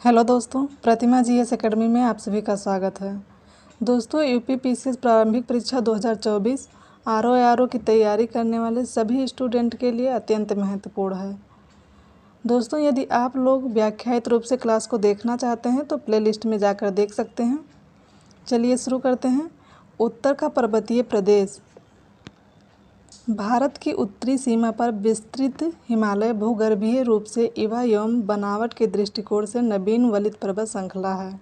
Hello दोस्तों, प्रतिमा GS academy में आप सभी का स्वागत है। दोस्तों, यूपीपीसीएस प्रारंभिक परीक्षा 2024 आरओ की तैयारी करने वाले सभी स्टूडेंट के लिए अत्यंत महत्वपूर्ण है। दोस्तों, यदि आप लोग व्याख्यायित रूप से क्लास को देखना चाहते हैं तो प्लेलिस्ट में जाकर देख सकते हैं। चलिए शुरू करते हैं। उत्तर का पर्वतीय प्रदेश। भारत की उत्तरी सीमा पर विस्तृत हिमालय भूगर्भीय रूप से युवा एवं बनावट के दृष्टिकोण से नवीन वलित पर्वत श्रृंखला है।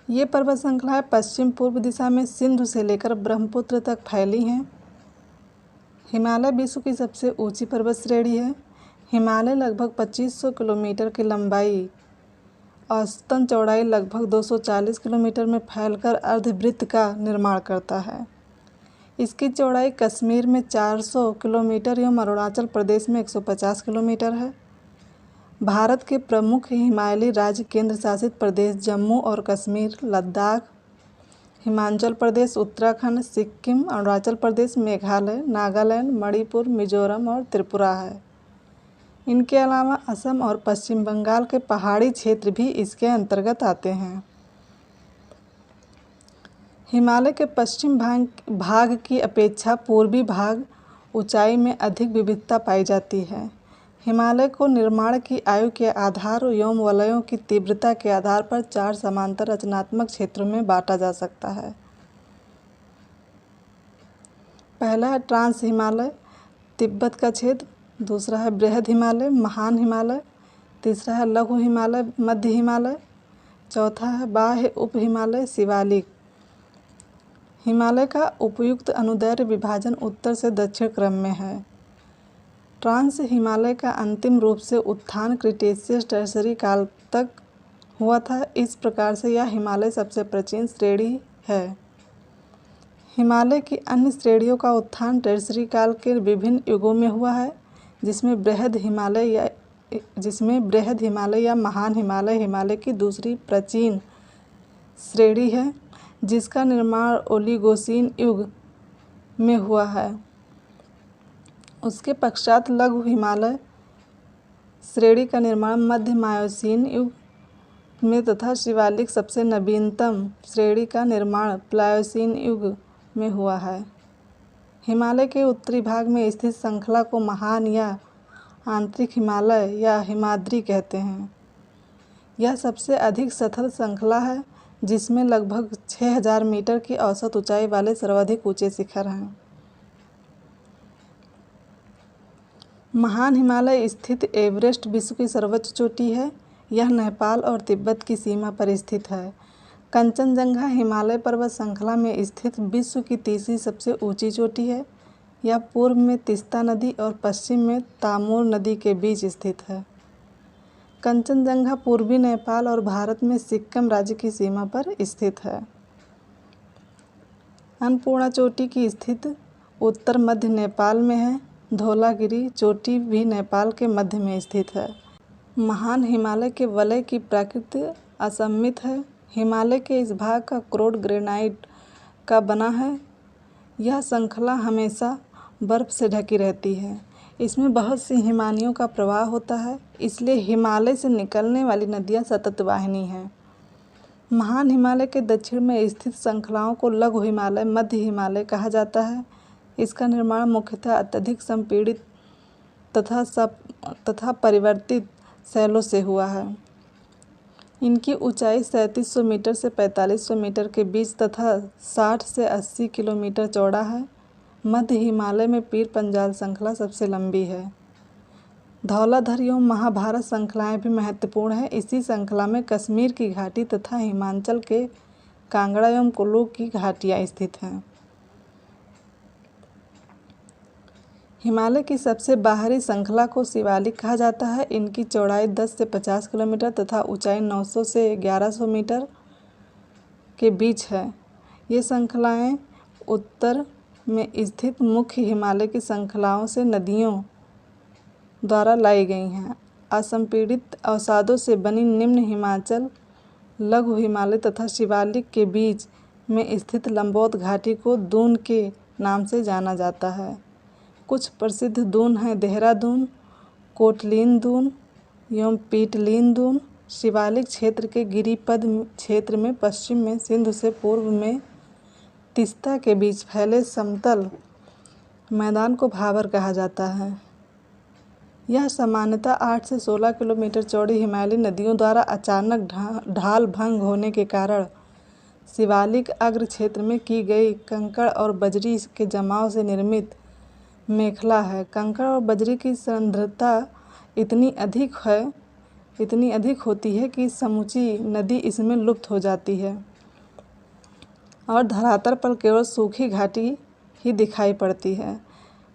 ये पर्वत श्रृंखलाएं पश्चिम पूर्व दिशा में सिंधु से लेकर ब्रह्मपुत्र तक फैली हैं। हिमालय विश्व की सबसे ऊंची पर्वत श्रेणी है। हिमालय लगभग 2500 किलोमीटर की लंबाई, औसतन चौड़ाई लगभग 240 किलोमीटर में फैलकर अर्धवृत्त का निर्माण करता है। इसकी चौड़ाई कश्मीर में 400 किलोमीटर एवं अरुणाचल प्रदेश में 150 किलोमीटर है। भारत के प्रमुख हिमालयी राज्य केंद्र शासित प्रदेश जम्मू और कश्मीर, लद्दाख, हिमाचल प्रदेश, उत्तराखंड, सिक्किम, अरुणाचल प्रदेश, मेघालय, नागालैंड, मणिपुर, मिजोरम और त्रिपुरा है। इनके अलावा असम और पश्चिम बंगाल के पहाड़ी क्षेत्र भी इसके अंतर्गत आते हैं। हिमालय के पश्चिम भाग की अपेक्षा पूर्वी भाग ऊंचाई में अधिक विविधता पाई जाती है। हिमालय को निर्माण की आयु के आधार एवं वलयों की तीव्रता के आधार पर 4 समांतर रचनात्मक क्षेत्रों में बांटा जा सकता है। पहला है ट्रांस हिमालय, तिब्बत का क्षेत्र। दूसरा है बृहद हिमालय, महान हिमालय। तीसरा है लघु हिमालय, मध्य हिमालय। चौथा है बाह्य उप हिमालय, शिवालिक। हिमालय का उपयुक्त अनुदैर्ध्य विभाजन उत्तर से दक्षिण क्रम में है। ट्रांस हिमालय का अंतिम रूप से उत्थान क्रिटेशियस टर्शरी काल तक हुआ था। इस प्रकार से यह हिमालय सबसे प्राचीन श्रेणी है। हिमालय की अन्य श्रेणियों का उत्थान टर्शरी काल के विभिन्न युगों में हुआ है, जिसमें बृहद हिमालय या महान हिमालय हिमालय की दूसरी प्राचीन श्रेणी है, जिसका निर्माण ओलिगोसीन युग में हुआ है। उसके पश्चात लघु हिमालय श्रेणी का निर्माण मध्य मायोसीन युग में तथा शिवालिक सबसे नवीनतम श्रेणी का निर्माण प्लायोसीन युग में हुआ है। हिमालय के उत्तरी भाग में स्थित श्रृंखला को महान या आंतरिक हिमालय या हिमाद्री कहते हैं। यह सबसे अधिक सतत श्रृंखला है, जिसमें लगभग 6000 मीटर की औसत ऊंचाई वाले सर्वाधिक ऊंचे शिखर हैं। महान हिमालय स्थित एवरेस्ट विश्व की सर्वोच्च चोटी है। यह नेपाल और तिब्बत की सीमा पर स्थित है। कंचनजंगा हिमालय पर्वत श्रृंखला में स्थित विश्व की तीसरी सबसे ऊंची चोटी है। यह पूर्व में तीस्ता नदी और पश्चिम में तामूर नदी के बीच स्थित है। कंचनजंगा पूर्वी नेपाल और भारत में सिक्किम राज्य की सीमा पर स्थित है। अन्नपूर्णा चोटी की स्थिति उत्तर मध्य नेपाल में है। धौलागिरी चोटी भी नेपाल के मध्य में स्थित है। महान हिमालय के वलय की प्रकृति असममित है। हिमालय के इस भाग का क्रोड ग्रेनाइट का बना है। यह श्रृंखला हमेशा बर्फ से ढकी रहती है। इसमें बहुत सी हिमानियों का प्रवाह होता है, इसलिए हिमालय से निकलने वाली नदियाँ सतत वाहिनी हैं। महान हिमालय के दक्षिण में स्थित श्रृंखलाओं को लघु हिमालय, मध्य हिमालय कहा जाता है। इसका निर्माण मुख्यतः अत्यधिक संपीड़ित तथा परिवर्तित शैलों से हुआ है। इनकी ऊंचाई 3700 मीटर से 4500 मीटर के बीच तथा 60 से 80 किलोमीटर चौड़ा है। मध्य हिमालय में पीर पंजाल श्रृंखला सबसे लंबी है। धौलाधर एवं महाभारत श्रृंखलाएं भी महत्वपूर्ण है। इसी श्रृंखला में कश्मीर की घाटी तथा हिमाचल के कांगड़ा एवं कुल्लू की घाटियां स्थित हैं। हिमालय की सबसे बाहरी श्रृंखला को शिवालिक कहा जाता है। इनकी चौड़ाई 10 से 50 किलोमीटर तथा ऊंचाई 900 से 1100 मीटर के बीच है। ये श्रृंखलाएं उत्तर में स्थित मुख्य हिमालय की श्रृंखलाओं से नदियों द्वारा लाई गई हैं। असंपीड़ित अवसादों से बनी निम्न हिमाचल, लघु हिमालय तथा शिवालिक के बीच में स्थित लंबोत घाटी को दून के नाम से जाना जाता है। कुछ प्रसिद्ध दून हैं देहरादून, कोटलीन दून, एवं पीटलीन शिवालिक क्षेत्र के गिरिपद क्षेत्र में पश्चिम में सिंधु से पूर्व में तीस्ता के बीच फैले समतल मैदान को भाबर कहा जाता है। यह सामान्यतः 8 से 16 किलोमीटर चौड़ी हिमालयी नदियों द्वारा अचानक ढाल भंग होने के कारण शिवालिक अग्र क्षेत्र में की गई कंकड़ और बजरी के जमाव से निर्मित मेखला है। कंकड़ और बजरी की सांद्रता इतनी अधिक होती है कि समूची नदी इसमें लुप्त हो जाती है और धरातल पर केवल सूखी घाटी ही दिखाई पड़ती है।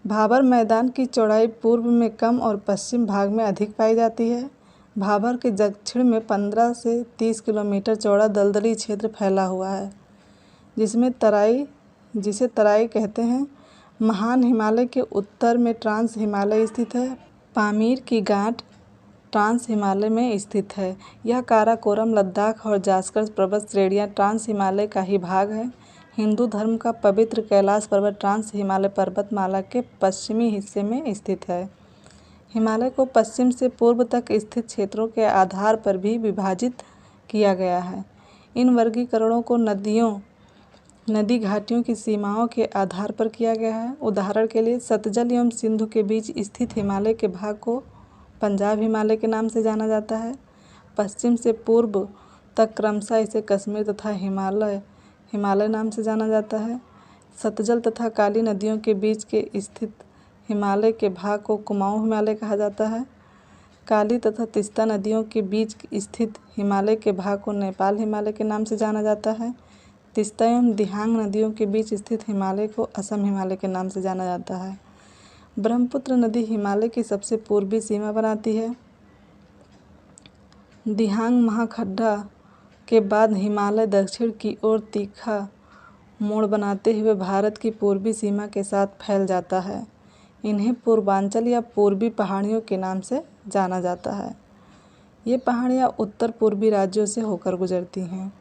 भाबर मैदान की चौड़ाई पूर्व में कम और पश्चिम भाग में अधिक पाई जाती है। भाबर के दक्षिण में 15 से 30 किलोमीटर चौड़ा दलदली क्षेत्र फैला हुआ है, जिसे तराई कहते हैं। महान हिमालय के उत्तर में ट्रांस हिमालय स्थित है। पामीर की गांठ ट्रांस हिमालय में स्थित है। यह काराकोरम, लद्दाख और जास्कर पर्वत श्रेणियाँ ट्रांस हिमालय का ही भाग है। हिंदू धर्म का पवित्र कैलाश पर्वत ट्रांस हिमालय पर्वतमाला के पश्चिमी हिस्से में स्थित है। हिमालय को पश्चिम से पूर्व तक स्थित क्षेत्रों के आधार पर भी विभाजित किया गया है। इन वर्गीकरणों को नदी घाटियों की सीमाओं के आधार पर किया गया है। उदाहरण के लिए सतलज एवं सिंधु के बीच स्थित हिमालय के भाग को पंजाब हिमालय के नाम से जाना जाता है। पश्चिम से पूर्व तक क्रमशः इसे कश्मीर तथा हिमालय नाम से जाना जाता है। सतलज तथा काली नदियों के बीच के स्थित हिमालय के भाग को कुमाऊं हिमालय कहा जाता है। काली तथा तीस्ता नदियों के बीच स्थित हिमालय के भाग को नेपाल हिमालय के नाम से जाना जाता है। तीस्ता एवं दिहांग नदियों के बीच स्थित हिमालय को असम हिमालय के नाम से जाना जाता है। ब्रह्मपुत्र नदी हिमालय की सबसे पूर्वी सीमा बनाती है। दिहांग महाखड्डा के बाद हिमालय दक्षिण की ओर तीखा मोड़ बनाते हुए भारत की पूर्वी सीमा के साथ फैल जाता है। इन्हें पूर्वांचल या पूर्वी पहाड़ियों के नाम से जाना जाता है। ये पहाड़ियाँ उत्तर पूर्वी राज्यों से होकर गुजरती हैं।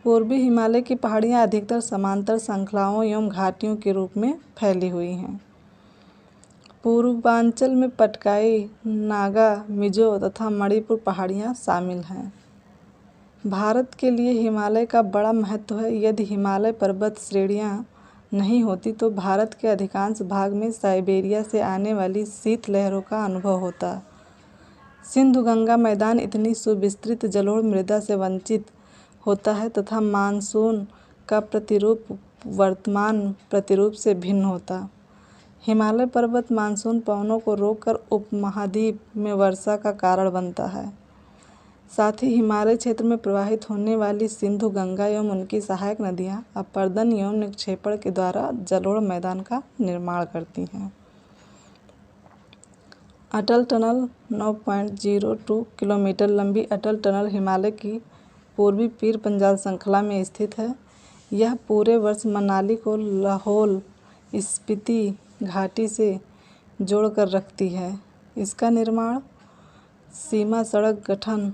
पूर्वी हिमालय की पहाड़ियाँ अधिकतर समांतर श्रृंखलाओं एवं घाटियों के रूप में फैली हुई हैं। पूर्वांचल में पटकाई, नागा, मिजो तथा मणिपुर पहाड़ियाँ शामिल हैं। भारत के लिए हिमालय का बड़ा महत्व है। यदि हिमालय पर्वत श्रेणियाँ नहीं होती तो भारत के अधिकांश भाग में साइबेरिया से आने वाली शीत लहरों का अनुभव होता। सिंधु गंगा मैदान इतनी सुविस्तृत जलोढ़ मृदा से वंचित होता है तथा मानसून का प्रतिरूप वर्तमान प्रतिरूप से भिन्न होता। हिमालय पर्वत मानसून पवनों को रोककर उपमहाद्वीप में वर्षा का कारण बनता है। साथ ही हिमालय क्षेत्र में प्रवाहित होने वाली सिंधु गंगा एवं उनकी सहायक नदियाँ अपर्दन एवं निक्षेपण के द्वारा जलोढ़ मैदान का निर्माण करती हैं। अटल टनल 9.02 किलोमीटर लंबी अटल टनल हिमालय की पूर्वी पीर पंजाल श्रृंखला में स्थित है। यह पूरे वर्ष मनाली को लाहौल स्पीति घाटी से जोड़कर रखती है। इसका निर्माण सीमा सड़क गठन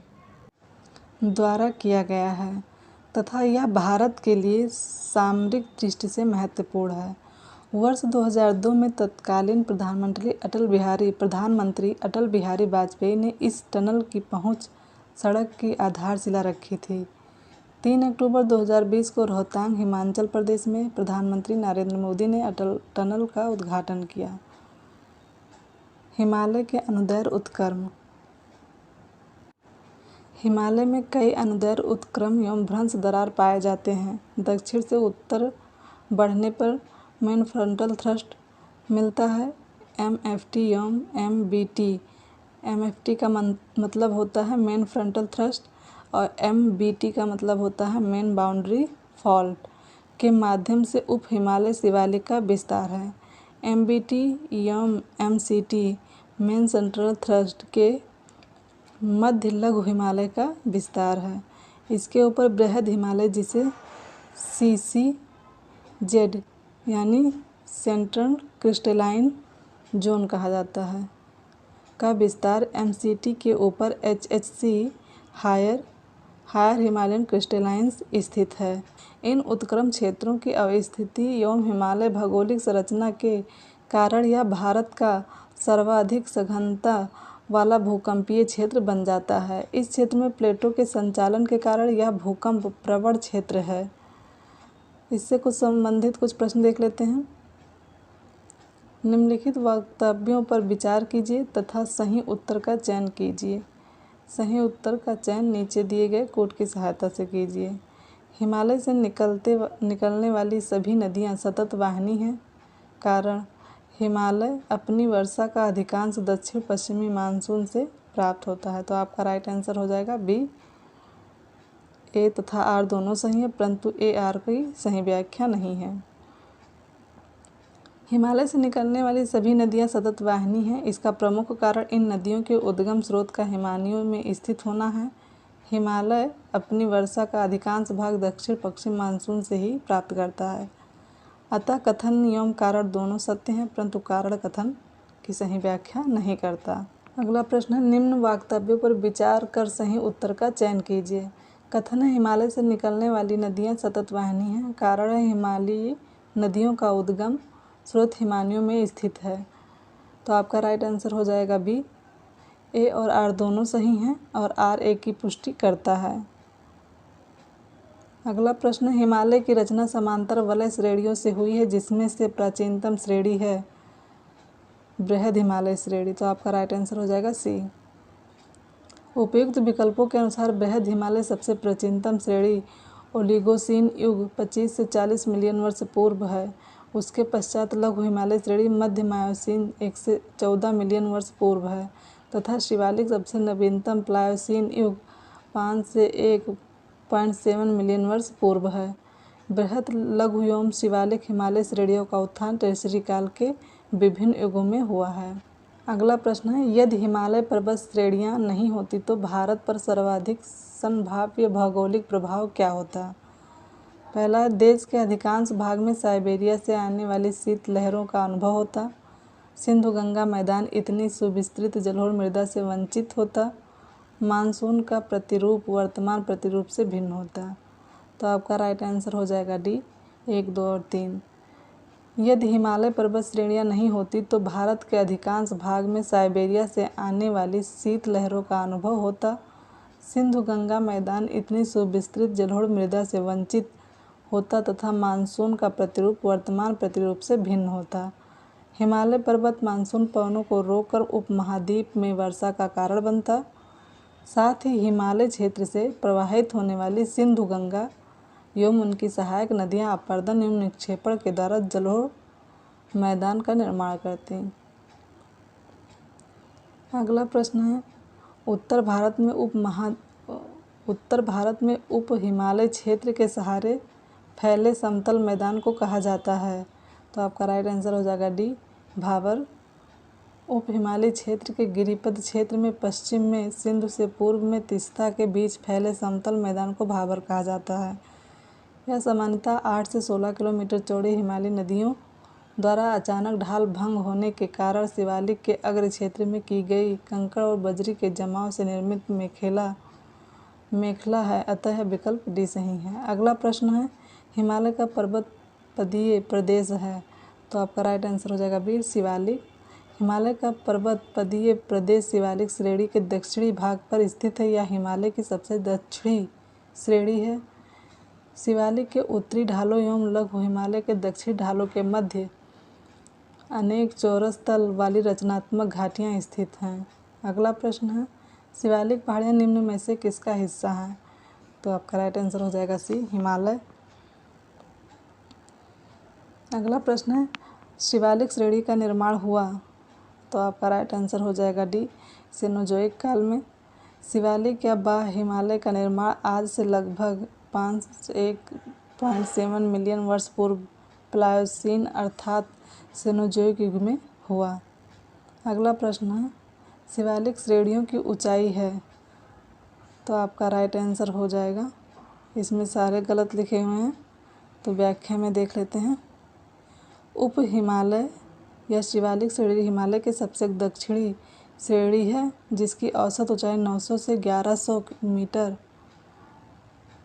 द्वारा किया गया है तथा यह भारत के लिए सामरिक दृष्टि से महत्वपूर्ण है। वर्ष 2002 में तत्कालीन प्रधानमंत्री अटल बिहारी वाजपेयी ने इस टनल की पहुंच सड़क की आधारशिला रखी थी। 3 अक्टूबर 2020 को रोहतांग, हिमाचल प्रदेश में प्रधानमंत्री नरेंद्र मोदी ने अटल टनल का उद्घाटन किया। हिमालय के अनुदैर्ध्य उत्क्रम। हिमालय में कई अनुदैर्ध्य उत्क्रम एवं भ्रंश दरार पाए जाते हैं। दक्षिण से उत्तर बढ़ने पर मेन फ्रंटल थ्रस्ट मिलता है। MFT एवं MBT। MFT का मतलब होता है मेन फ्रंटल थ्रस्ट और MBT का मतलब होता है मेन बाउंड्री फॉल्ट के माध्यम से उप हिमालय शिवालिक का विस्तार है। MBT एवं MCT मेन सेंट्रल थ्रस्ट के मध्य लघु हिमालय का विस्तार है। इसके ऊपर बृहद हिमालय, जिसे CCZ यानी सेंट्रल क्रिस्टलाइन जोन कहा जाता है, का विस्तार। MCT के ऊपर HHC हायर हिमालयन क्रिस्टलाइंस स्थित है। इन उत्क्रम क्षेत्रों की अवस्थिति एवं हिमालय भौगोलिक संरचना के कारण यह भारत का सर्वाधिक सघनता वाला भूकंपीय क्षेत्र बन जाता है। इस क्षेत्र में प्लेटों के संचालन के कारण यह भूकंप प्रवण क्षेत्र है। इससे कुछ संबंधित कुछ प्रश्न देख लेते हैं। निम्नलिखित वक्तव्यों पर विचार कीजिए तथा सही उत्तर का चयन कीजिए। सही उत्तर का चयन नीचे दिए गए कोड की सहायता से कीजिए। हिमालय से निकलने वाली सभी नदियां सतत वाहिनी हैं। कारण, हिमालय अपनी वर्षा का अधिकांश दक्षिण पश्चिमी मानसून से प्राप्त होता है। तो आपका राइट आंसर हो जाएगा बी। ए तथा आर दोनों सही है, परंतु ए आर की सही व्याख्या नहीं है। हिमालय से निकलने वाली सभी नदियां सतत वाहिनी हैं। इसका प्रमुख कारण इन नदियों के उद्गम स्रोत का हिमालयों में स्थित होना है। हिमालय अपनी वर्षा का अधिकांश भाग दक्षिण पश्चिम मानसून से ही प्राप्त करता है। अतः कथन एवं कारण दोनों सत्य हैं, परंतु कारण कथन की सही व्याख्या नहीं करता। अगला प्रश्न है, निम्न वक्तव्यों पर विचार कर सही उत्तर का चयन कीजिए। कथन है, हिमालय से निकलने वाली नदियां सतत वाहिनी हैं। कारण है, हिमालयी नदियों का उद्गम स्रोत हिमालयों में स्थित है। तो आपका राइट आंसर हो जाएगा बी। ए और आर दोनों सही हैं और आर ए की पुष्टि करता है। अगला प्रश्न, हिमालय की रचना समांतर वलय श्रेणियों से हुई है, जिसमें से प्राचीनतम श्रेणी है बृहद हिमालय श्रेणी। तो आपका राइट आंसर हो जाएगा सी। उपयुक्त विकल्पों के अनुसार बृहद हिमालय सबसे प्राचीनतम श्रेणी ओलिगोसीन युग 25 से 40 मिलियन वर्ष पूर्व है। उसके पश्चात लघु हिमालय श्रेणी मध्य मायोसीन 1 से 14 मिलियन वर्ष पूर्व है तथा शिवालिक सबसे नवीनतम प्लायोसीन युग 5 से 1.7 मिलियन वर्ष पूर्व है। बृहद, लघु एवं शिवालिक हिमालय श्रेणियों का उत्थान टर्शियरी काल के विभिन्न युगों में हुआ है। अगला प्रश्न है, यदि हिमालय पर्वत श्रेणियां नहीं होती तो भारत पर सर्वाधिक संभाव्य भौगोलिक प्रभाव क्या होता? पहला, देश के अधिकांश भाग में साइबेरिया से आने वाली शीत लहरों का अनुभव होता। सिंधु गंगा मैदान इतनी सुविस्तृत जलोढ़ मृदा से वंचित होता। मानसून का प्रतिरूप वर्तमान प्रतिरूप से भिन्न होता। तो आपका राइट आंसर हो जाएगा डी, 1, 2 और 3। यदि हिमालय पर्वत श्रेणियां नहीं होती तो भारत के अधिकांश भाग में साइबेरिया से आने वाली शीत लहरों का अनुभव होता। सिंधु गंगा मैदान इतनी सुविस्तृत जलोढ़ मृदा से वंचित होता तथा मानसून का प्रतिरूप वर्तमान प्रतिरूप से भिन्न होता। हिमालय पर्वत मानसून पवनों को रोककर उपमहाद्वीप में वर्षा का कारण बनता। साथ ही हिमालय क्षेत्र से प्रवाहित होने वाली सिंधु गंगा एवं उनकी सहायक नदियां अपरदन एवं निक्षेपण के द्वारा जलोढ़ मैदान का निर्माण करती। अगला प्रश्न है, उत्तर भारत में उप हिमालय क्षेत्र के सहारे फैले समतल मैदान को कहा जाता है। तो आपका राइट आंसर हो जाएगा डी, भाबर। उप हिमालय क्षेत्र के गिरिपद क्षेत्र में पश्चिम में सिंधु से पूर्व में तीस्ता के बीच फैले समतल मैदान को भाबर कहा जाता है। यह सामान्यतः 8 से 16 किलोमीटर चौड़ी हिमालयी नदियों द्वारा अचानक ढाल भंग होने के कारण शिवालिक के अग्र क्षेत्र में की गई कंकड़ और बजरी के जमाव से निर्मित मेखला है। अतः यह विकल्प डी सही है। अगला प्रश्न है, हिमालय का पर्वत पदीय प्रदेश है। तो आपका राइट आंसर हो जाएगा बी, शिवालिक। हिमालय का पर्वत पदीय प्रदेश शिवालिक श्रेणी के दक्षिणी भाग पर स्थित है। यह हिमालय की सबसे दक्षिणी श्रेणी है। शिवालिक के उत्तरी ढालों एवं लघु हिमालय के दक्षिणी ढालों के मध्य अनेक चौरस तल वाली रचनात्मक घाटियां स्थित हैं। अगला प्रश्न है, शिवालिक पहाड़ियाँ निम्न में से किसका हिस्सा है? तो आपका राइट आंसर हो जाएगा सी, हिमालय। अगला प्रश्न है, शिवालिक श्रेणी का निर्माण हुआ। तो आपका राइट आंसर हो जाएगा डी, सेनोजोइक काल में। शिवालिक या बाह्य हिमालय का निर्माण आज से लगभग 5 से 1.7 मिलियन वर्ष पूर्व प्लायोसीन अर्थात सेनोजोइक युग में हुआ। अगला प्रश्न है, शिवालिक श्रेणियों की ऊंचाई है। तो आपका राइट आंसर हो जाएगा, इसमें सारे गलत लिखे हुए हैं, तो व्याख्या में देख लेते हैं। उप हिमालय या शिवालिक श्रेणी हिमालय के सबसे दक्षिणी श्रेणी है, जिसकी औसत ऊंचाई 900 से 1100 मीटर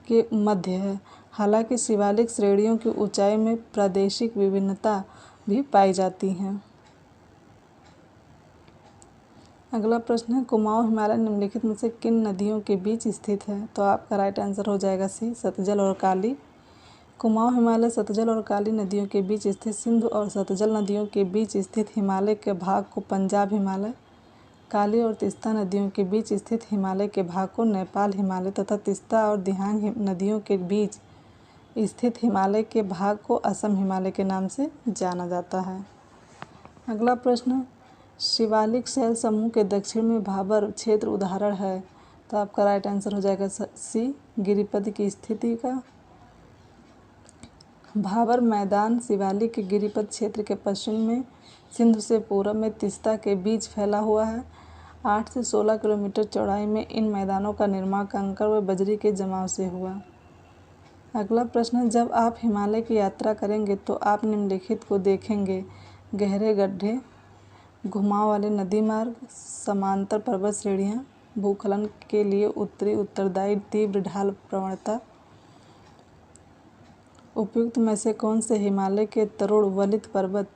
के मध्य है। हालांकि शिवालिक श्रेणियों की ऊंचाई में प्रादेशिक विभिन्नता भी पाई जाती है। अगला प्रश्न है, कुमाऊं हिमालय निम्नलिखित में से किन नदियों के बीच स्थित है? तो आपका राइट आंसर हो जाएगा सी, सतलज और काली। कुमाऊं हिमालय सतलज और काली नदियों के बीच स्थित सिंधु और सतलज नदियों के बीच स्थित हिमालय के भाग को पंजाब हिमालय, काली और तीस्ता नदियों के बीच स्थित हिमालय के भाग को नेपाल हिमालय तथा तीस्ता और दिहांग नदियों के बीच स्थित हिमालय के भाग को असम हिमालय के नाम से जाना जाता है। अगला प्रश्न, शिवालिक शैल समूह के दक्षिण में भाबर क्षेत्र उदाहरण है? तो आपका राइट आंसर हो जाएगा सी, गिरिपद की स्थिति का। भाबर मैदान शिवालिक के गिरिपद क्षेत्र के पश्चिम में सिंधु से पूरब में तीस्ता के बीच फैला हुआ है। 8 से 16 किलोमीटर चौड़ाई में इन मैदानों का निर्माण कंकड़ व बजरी के जमाव से हुआ। अगला प्रश्न, जब आप हिमालय की यात्रा करेंगे तो आप निम्नलिखित को देखेंगे: गहरे गड्ढे, घुमाव वाले नदी मार्ग, समांतर पर्वत श्रेणियाँ, भूस्खलन के लिए उत्तरी उत्तरदायी तीव्र ढाल प्रवणता। उपयुक्त में से कौन से हिमालय के तरुण वलित पर्वत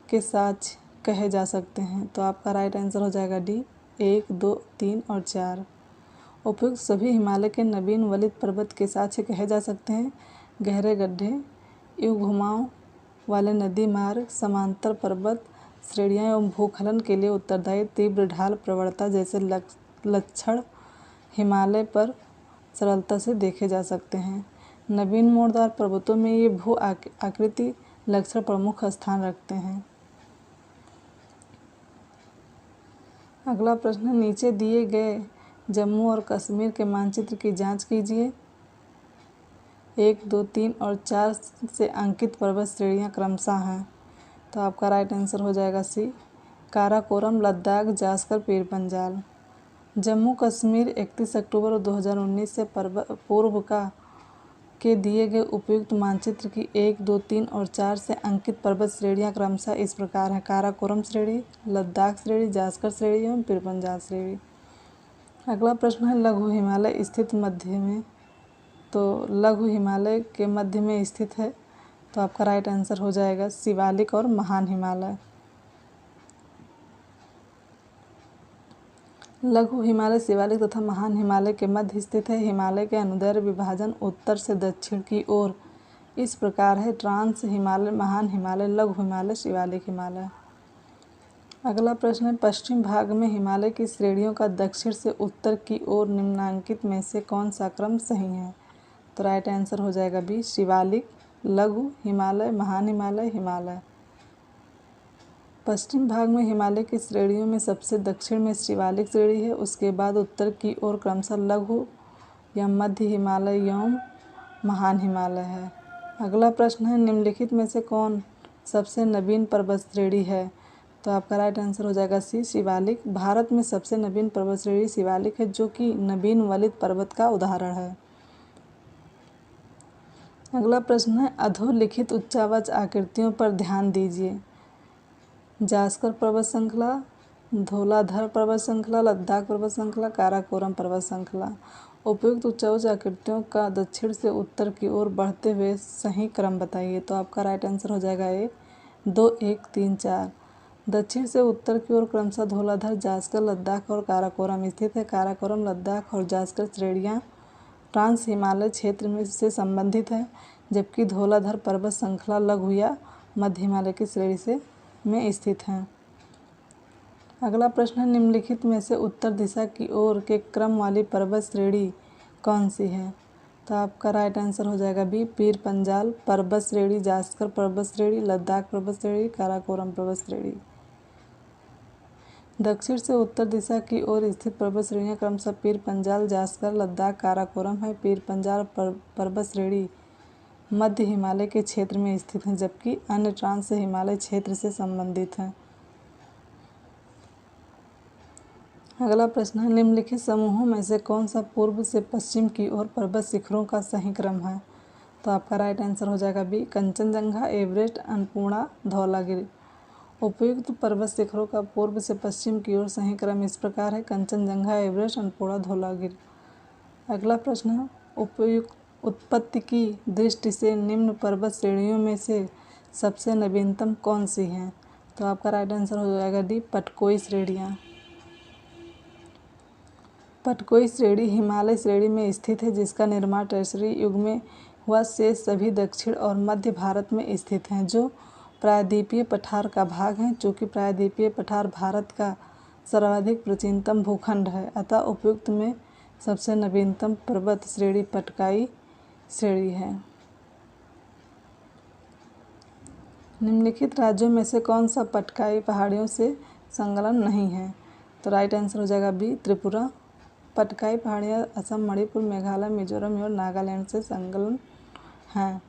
के साक्ष्य कहे जा सकते हैं? तो आपका राइट आंसर हो जाएगा डी, 1, 2, 3 और 4। उपयुक्त सभी हिमालय के नवीन वलित पर्वत के साक्ष्य कहे जा सकते हैं: गहरे गड्ढे, युग घुमाव वाले नदी मार्ग, समांतर पर्वत श्रेणियाँ एवं भूस्खलन के लिए उत्तरदायी तीव्र ढाल प्रवणता जैसे लक्षण हिमालय पर सरलता से देखे जा सकते हैं। नवीन मोड़दार पर्वतों में ये भू आकृति लक्षण प्रमुख स्थान रखते हैं। अगला प्रश्न, नीचे दिए गए जम्मू और कश्मीर के मानचित्र की जांच कीजिए। 1, 2, 3 और 4 से अंकित पर्वत श्रेणियाँ क्रमशः हैं। तो आपका राइट आंसर हो जाएगा सी, काराकोरम, लद्दाख, जास्कर, पीर पंजाल। जम्मू कश्मीर 31 अक्टूबर 2019 से पूर्व के दिए गए उपयुक्त मानचित्र की 1, 2, 3 और 4 से अंकित पर्वत श्रेणियाँ क्रमशः इस प्रकार हैं: काराकोरम श्रेणी, लद्दाख श्रेणी, जास्कर श्रेणी एवं पीर पंजाल श्रेणी। अगला प्रश्न है, लघु हिमालय स्थित मध्य में? तो लघु हिमालय के मध्य में स्थित है। तो आपका राइट आंसर हो जाएगा शिवालिक और महान हिमालय। लघु हिमालय शिवालिक तथा महान हिमालय के मध्य स्थित है। हिमालय के अनुदैर्ध्य विभाजन उत्तर से दक्षिण की ओर इस प्रकार है: ट्रांस हिमालय, महान हिमालय, लघु हिमालय, शिवालिक हिमालय। अगला प्रश्न है, पश्चिम भाग में हिमालय की श्रेणियों का दक्षिण से उत्तर की ओर निम्नांकित में से कौन सा क्रम सही है? तो राइट आंसर हो जाएगा बी, शिवालिक, लघु हिमालय, महान हिमालय, हिमालय। पश्चिम भाग में हिमालय की श्रेणियों में सबसे दक्षिण में शिवालिक श्रेणी है। उसके बाद उत्तर की ओर क्रमशः लघु या मध्य हिमालय एवं महान हिमालय है। अगला प्रश्न है, निम्नलिखित में से कौन सबसे नवीन पर्वत श्रेणी है? तो आपका राइट आंसर हो जाएगा सी, शिवालिक। भारत में सबसे नवीन पर्वत श्रेणी शिवालिक है, जो कि नवीन वलित पर्वत का उदाहरण है। अगला प्रश्न है, अधोलिखित उच्चावच आकृतियों पर ध्यान दीजिए। जास्कर पर्वत श्रृंखला, धौलाधर पर्वत श्रृंखला, लद्दाख पर्वत श्रृंखला, काराकोरम पर्वत श्रृंखला। उपयुक्त उच्चावच आकृतियों का दक्षिण से उत्तर की ओर बढ़ते हुए सही क्रम बताइए। तो आपका राइट आंसर हो जाएगा ए, 2, 1, 3, 4। दक्षिण से उत्तर की ओर क्रमशः धौलाधर, जास्कर, लद्दाख और काराकोरम स्थित है। काराकोरम, लद्दाख और जास्कर श्रेणियाँ ट्रांस हिमालय क्षेत्र में से संबंधित है, जबकि धौलाधर पर्वत श्रृंखला लघु या मध्य हिमालय की श्रेणी से में स्थित हैं। अगला प्रश्न है, निम्नलिखित में से उत्तर दिशा की ओर के क्रम वाली पर्वत श्रेणी कौन सी है? तो आपका राइट आंसर हो जाएगा बी, पीर पंजाल पर्वत श्रेणी, जास्कर पर्वत श्रेणी, लद्दाख पर्वत श्रेणी, काराकोरम पर्वत श्रेणी। दक्षिण से उत्तर दिशा की ओर स्थित पर्वत श्रेणियाँ क्रमशः पीर पंजाल, जास्कर, लद्दाख, काराकोरम है। पीर पंजाल पर्वत श्रेणी मध्य हिमालय के क्षेत्र में स्थित हैं, जबकि अन्य ट्रांस हिमालय क्षेत्र से संबंधित हैं। अगला प्रश्न है, निम्नलिखित समूहों में से कौन सा पूर्व से पश्चिम की ओर पर्वत शिखरों का सही क्रम है? तो आपका राइट आंसर हो जाएगा बी, कंचनजंगा, एवरेस्ट, अन्नपूर्णा, धौलागिरी। उपयुक्त पर्वत शिखरों का पूर्व से पश्चिम की ओर सही क्रम इस प्रकार है: कंचनजंगा, एवरेस्ट, अन्नपूर्णा, धौलागिरी। अगला प्रश्न है, उपयुक्त उत्पत्ति की दृष्टि से निम्न पर्वत श्रेणियों में से सबसे नवीनतम कौन सी हैं? तो आपका राइट आंसर हो जाएगा डी, पटकोई श्रेणियाँ। पटकोई श्रेणी हिमालय श्रेणी में स्थित है, जिसका निर्माण टर्शियरी युग में हुआ। शेष सभी दक्षिण और मध्य भारत में स्थित हैं, जो प्रायद्वीपीय पठार का भाग हैं। चूँकि प्रायद्वीपीय पठार भारत का सर्वाधिक प्राचीनतम भूखंड है, अतः उपयुक्त में सबसे नवीनतम पर्वत श्रेणी पटकाई श्रेणी है। निम्नलिखित राज्यों में से कौन सा पटकाई पहाड़ियों से संलग्न नहीं है? तो राइट आंसर हो जाएगा बी, त्रिपुरा। पटकाई पहाड़ियाँ असम, मणिपुर, मेघालय, मिजोरम और नागालैंड से संलग्न हैं।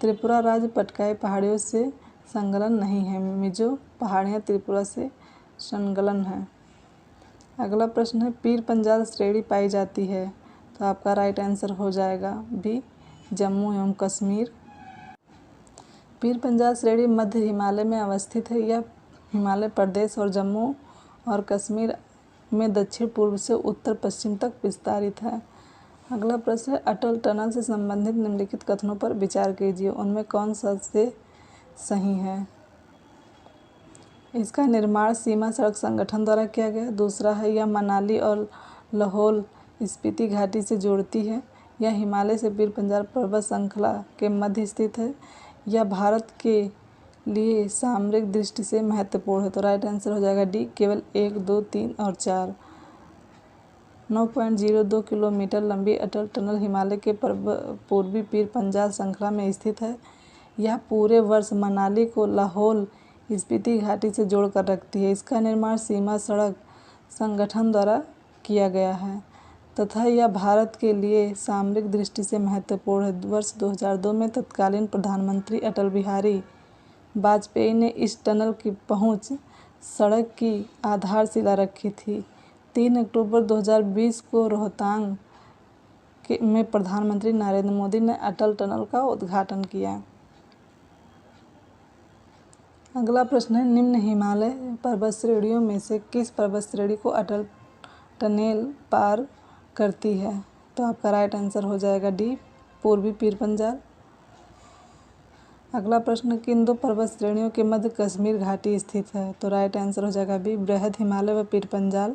त्रिपुरा राज्य पटकाई पहाड़ियों से संलग्न नहीं है। मिजो पहाड़ियाँ त्रिपुरा से संलग्न हैं। अगला प्रश्न है, पीर पंजाल श्रेणी पाई जाती है? तो आपका राइट आंसर हो जाएगा बी, जम्मू एवं कश्मीर। पीर पंजाल श्रेणी मध्य हिमालय में अवस्थित है। यह हिमाचल प्रदेश और जम्मू और कश्मीर में दक्षिण पूर्व से उत्तर पश्चिम तक विस्तारित है। अगला प्रश्न है, अटल टनल से संबंधित निम्नलिखित कथनों पर विचार कीजिए। उनमें कौन सा से सही है? इसका निर्माण सीमा सड़क संगठन द्वारा किया गया। दूसरा है, यह मनाली और लाहौल स्पीति घाटी से जोड़ती है। यह हिमालय से पीर पंजाल पर्वत श्रृंखला के मध्य स्थित है। यह भारत के लिए सामरिक दृष्टि से महत्वपूर्ण है। तो राइट आंसर हो जाएगा डी, केवल 1, 2, 3 और 4। 9.02 किलोमीटर लंबी अटल टनल हिमालय के पूर्वी पीर पंजाल श्रृंखला में स्थित है। यह पूरे वर्ष मनाली को लाहौल स्पीति घाटी से जोड़कर रखती है। इसका निर्माण सीमा सड़क संगठन द्वारा किया गया है तथा यह भारत के लिए सामरिक दृष्टि से महत्वपूर्ण है। वर्ष 2002 में तत्कालीन प्रधानमंत्री अटल बिहारी वाजपेयी ने इस टनल की पहुंच सड़क की आधारशिला रखी थी। 3 अक्टूबर 2020 को रोहतांग में प्रधानमंत्री नरेंद्र मोदी ने अटल टनल का उद्घाटन किया। अगला प्रश्न है, निम्न हिमालय पर्वत श्रेणियों में से किस पर्वत श्रेणी को अटल टनल पार करती है? तो आपका राइट आंसर हो जाएगा डी, पूर्वी पीर पंजाल। अगला प्रश्न, किन दो पर्वत श्रेणियों के मध्य कश्मीर घाटी स्थित है? तो राइट आंसर हो जाएगा बी, बृहद हिमालय व पीर पंजाल।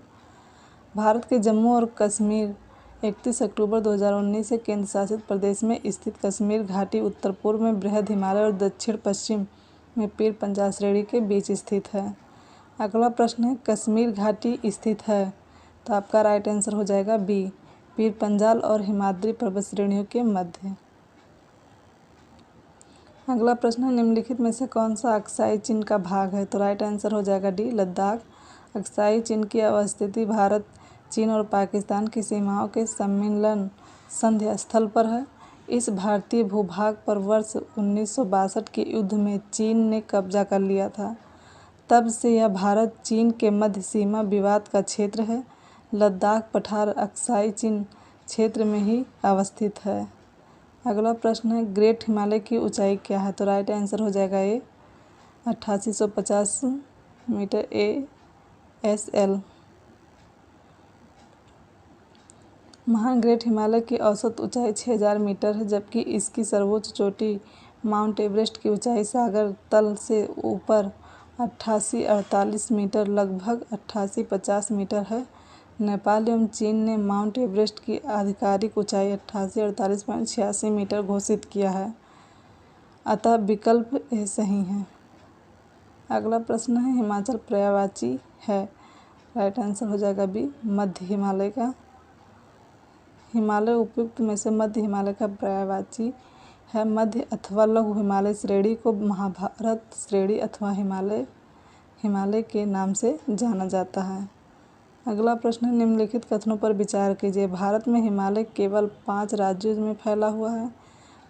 भारत के जम्मू और कश्मीर 31 अक्टूबर 2019 से केंद्र शासित प्रदेश में स्थित कश्मीर घाटी उत्तर पूर्व में बृहद हिमालय और दक्षिण पश्चिम में पीर पंजाल श्रेणी के बीच स्थित है। अगला प्रश्न है, कश्मीर घाटी स्थित है? तो आपका राइट आंसर हो जाएगा बी, पीर पंजाल और हिमाद्री पर्वत श्रेणियों के मध्य। अगला प्रश्न है, निम्नलिखित में से कौन सा अक्साई चिन्ह का भाग है? तो राइट आंसर हो जाएगा डी, लद्दाख। अक्साई चिन्ह की अवस्थिति भारत, चीन और पाकिस्तान की सीमाओं के सम्मिलन संध्या स्थल पर है। इस भारतीय भूभाग पर वर्ष 1962 के युद्ध में चीन ने कब्जा कर लिया था। तब से यह भारत चीन के मध्य सीमा विवाद का क्षेत्र है। लद्दाख पठार अक्साई चिन्ह क्षेत्र में ही अवस्थित है। अगला प्रश्न है, ग्रेट हिमालय की ऊंचाई क्या है? तो राइट आंसर हो जाएगा ए, 8850 मीटर ASL। महान ग्रेट हिमालय की औसत ऊंचाई 6000 मीटर है, जबकि इसकी सर्वोच्च चोटी माउंट एवरेस्ट की ऊंचाई सागर तल से ऊपर 8848 मीटर लगभग 8850 मीटर है। नेपाल एवं चीन ने माउंट एवरेस्ट की आधिकारिक ऊंचाई 8848.86 मीटर घोषित किया है, अतः विकल्प ए सही है। अगला प्रश्न है, हिमाचल पर्यायवाची है? राइट आंसर हो जाएगा बी, मध्य हिमालय का। हिमालय उपयुक्त में से मध्य हिमालय का पर्यायवाची है। मध्य अथवा लघु हिमालय श्रेणी को महाभारत श्रेणी अथवा हिमालय के नाम से जाना जाता है। अगला प्रश्न है, निम्नलिखित कथनों पर विचार कीजिए। भारत में हिमालय केवल 5 राज्यों में फैला हुआ है।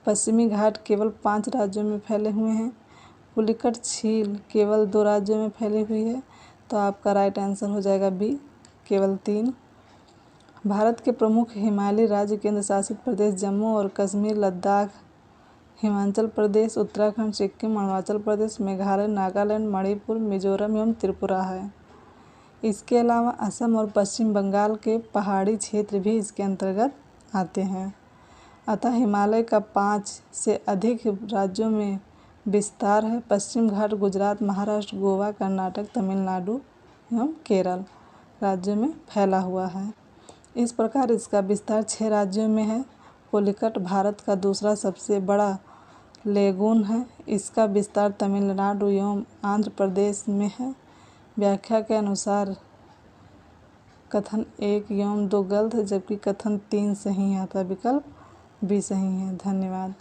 पश्चिमी घाट केवल 5 राज्यों में फैले हुए हैं। पुलिकट झील केवल 2 राज्यों में फैली हुई है। तो आपका राइट आंसर हो जाएगा बी, केवल 3। भारत के प्रमुख हिमालयी राज्य केंद्र शासित प्रदेश जम्मू और कश्मीर, लद्दाख, हिमाचल प्रदेश, उत्तराखंड, सिक्किम, अरुणाचल प्रदेश, मेघालय, नागालैंड, मणिपुर, मिजोरम एवं त्रिपुरा है। इसके अलावा असम और पश्चिम बंगाल के पहाड़ी क्षेत्र भी इसके अंतर्गत आते हैं। अतः हिमालय का 5 से अधिक राज्यों में विस्तार है। पश्चिम घाट गुजरात, महाराष्ट्र, गोवा, कर्नाटक, तमिलनाडु एवं केरल राज्यों में फैला हुआ है। इस प्रकार इसका विस्तार 6 राज्यों में है। पुलिकट भारत का दूसरा सबसे बड़ा लेगून है। इसका विस्तार तमिलनाडु एवं आंध्र प्रदेश में है। व्याख्या के अनुसार कथन 1 एवं 2 गलत है, जबकि कथन 3 सही है, अतः विकल्प बी सही है। धन्यवाद।